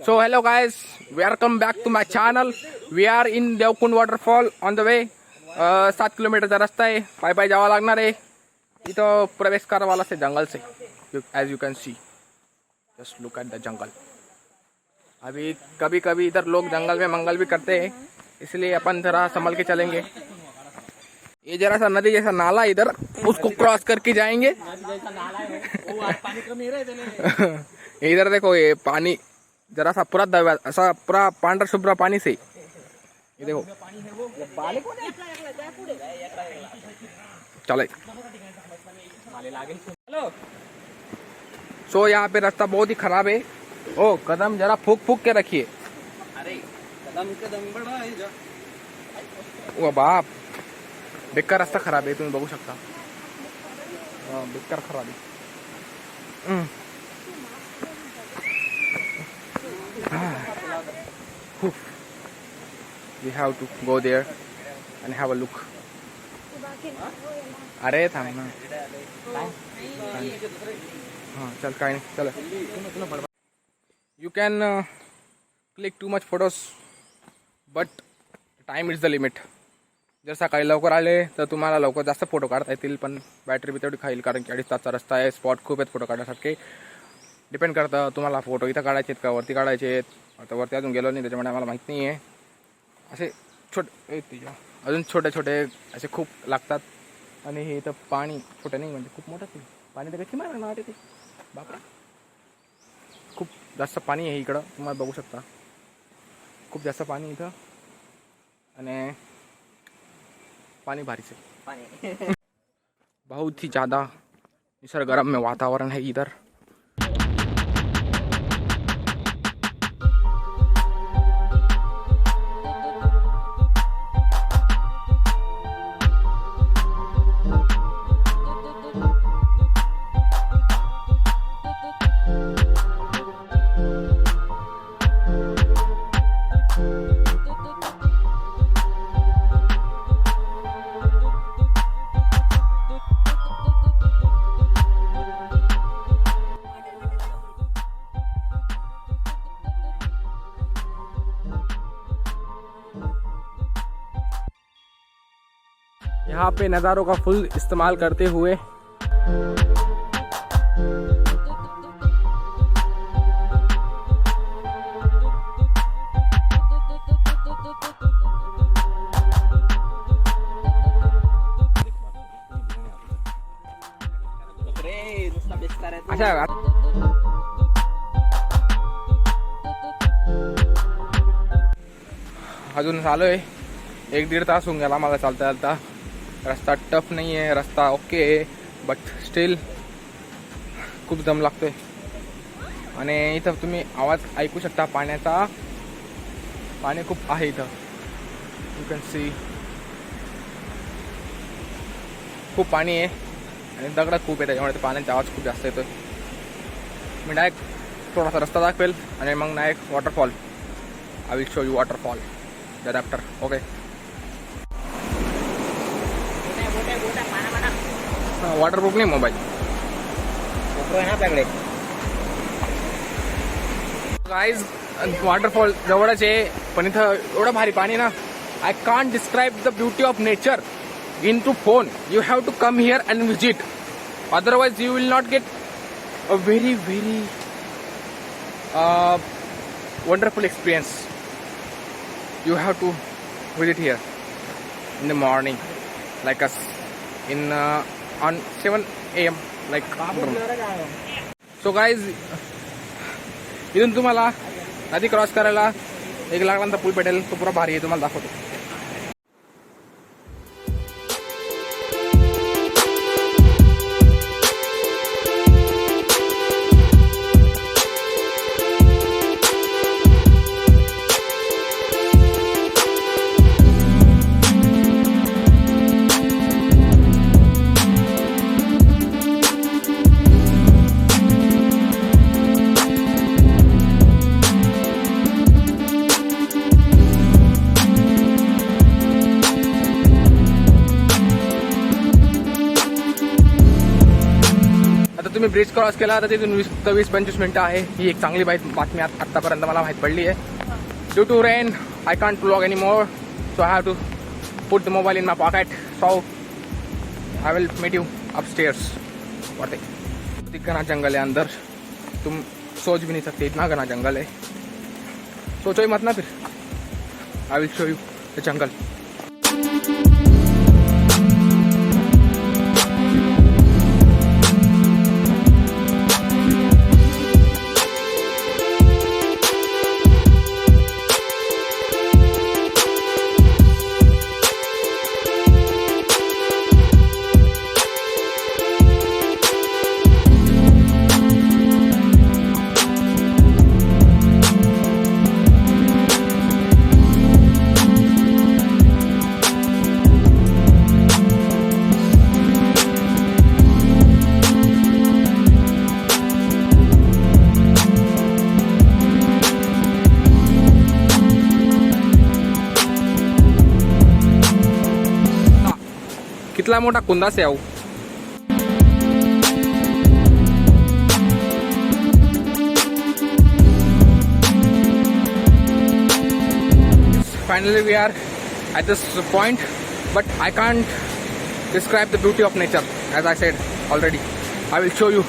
So hello guys, welcome back to my channel. We are in Devkund Waterfall on the way. 7 किलोमीटरचा रस्ता आहे, पाय पाय जावा लागणार आहे. इथं प्रवेश करवाला से जंगल से, as you can see. Just look at the jungle. अभी कभी कभी इधर लोग जंगल में मंगल भी करते हैं, इसलिए अपन जरा संभल के चलेंगे. ये जरा सा नदी जैसा नाला इधर, उसको क्रॉस करके जाएंगे. इधर देखो ये पानी जरा सा पूरा दबा, ऐसा पूरा पांढरा शुभ्र पानी से. ये देखो चले. सो यहाँ पे रास्ता बहुत ही खराब है. ओ कदम जरा फूक फूक के रखिए. अरे कदम बड़ा है. ओ बाप, बेकार रस्ता खराब आहे, तुम्ही बघू शकता. बेकार खराब आहे. We have to go there and have a look. अरे थांब ना. हाँ चल काय नाही चल. You can click too much photos, but time is the limit. जर सकाळी लवकर आले तर तुम्हाला लवकर जास्त फोटो काढता येतील, पण बॅटरी बी तेवढी खाईल, कारण की 2.5 तासचा रस्ता आहे. स्पॉट खूप आहेत फोटो काढण्यासारखे. डिपेंड करतं तुम्हाला फोटो इथं काढायचे आहेत का वरती काढायचे आहेत. आता वरती अजून गेलो नाही, त्याच्यामुळे आम्हाला माहीत नाही आहे. असे छोटे अजून छोटे छोटे असे खूप लागतात. आणि हे इथं पाणी छोटं नाही, म्हणजे खूप मोठं पाणी. तर कशी मारा वाटते ते बापरा, खूप जास्त पाणी आहे इकडं, तुम्हाला बघू शकता. खूप जास्त पाणी इथं, आणि पानी भारी से. बहुत ही ज़्यादा निसर्गरम्य वातावरण है इधर. यहाँ पे नज़ारों का फुल इस्तेमाल करते हुए अच्छा अजून चालू आहे. 1-1.5 तास होऊन गेला मला चालता चालता. रस्ता टफ नाही आहे, रस्ता ओके आहे, बट स्टील खूप दम लागतोय. आणि इथं तुम्ही आवाज ऐकू शकता पाण्याचा. पाणी खूप आहे इथं, यू कॅन सी. खूप पाणी आहे आणि दगड खूप आहे, त्याच्यामुळे पाण्याचा आवाज खूप जास्त येतोय. मी डायरेक्ट थोडासा रस्ता दाखवेल आणि मग direct waterfall. I will show you waterfall that after. Okay. Waterproof नाही मोबाईल, आहे ना आपल्याकडे. गाईज वॉटरफॉल जवळच आहे, पण इथं एवढं भारी पाणी ना, I can't describe the beauty of nature in to phone. You have to come here and visit, otherwise you will not get a very very wonderful experience. You have to visit here in the morning like us in on 7 AM like. So guys, इथून तुम्हाला नदी cross करायला 1 लाखांचा पूल भेटेल. तो पुरा भारी आहे, तुम्हाला दाखवतो. ब्रिज क्रॉस केला तर तिथून 20-25 मिनटं आहे. ही एक चांगली बातमी आत्तापर्यंत मला माहीत पडली आहे. Due to rain I can't vlog any more, so I have to put the mobile in my pocket. So I will meet you upstairs. बहुत घना जंगल है अंदर, तुम सोच भी नहीं सकते इतना घना जंगल है. सोचो ही मत ना फिर. I will show you the jungle. कितना मोठा कुंदा से आऊ. Finally we are at this point, but I can't describe the beauty of nature. As I said already, I will show you.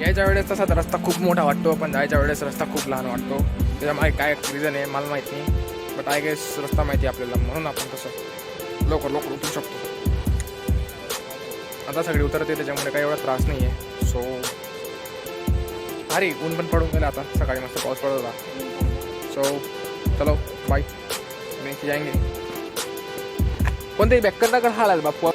यायच्या वेळेस तसा रस्ता खूप मोठा वाटतो, पण जायच्या वेळेस रस्ता खूप लहान वाटतो. त्याच्यामागे काय रिझन आहे मला माहीत नाही, बट आय गेस रस्ता माहिती आहे आपल्याला, म्हणून आपण तसं लवकर उतरू शकतो. आता सगळी उतरते त्याच्यामुळे काही एवढा त्रास नाही आहे. सो अरे ऊन पण पडून गेलं, आता सकाळी मस्त पाऊस पडत होता. सो चलो बाय, मी जाएंगे. कोणतरी बॅक करता का हालाल बाप्पा.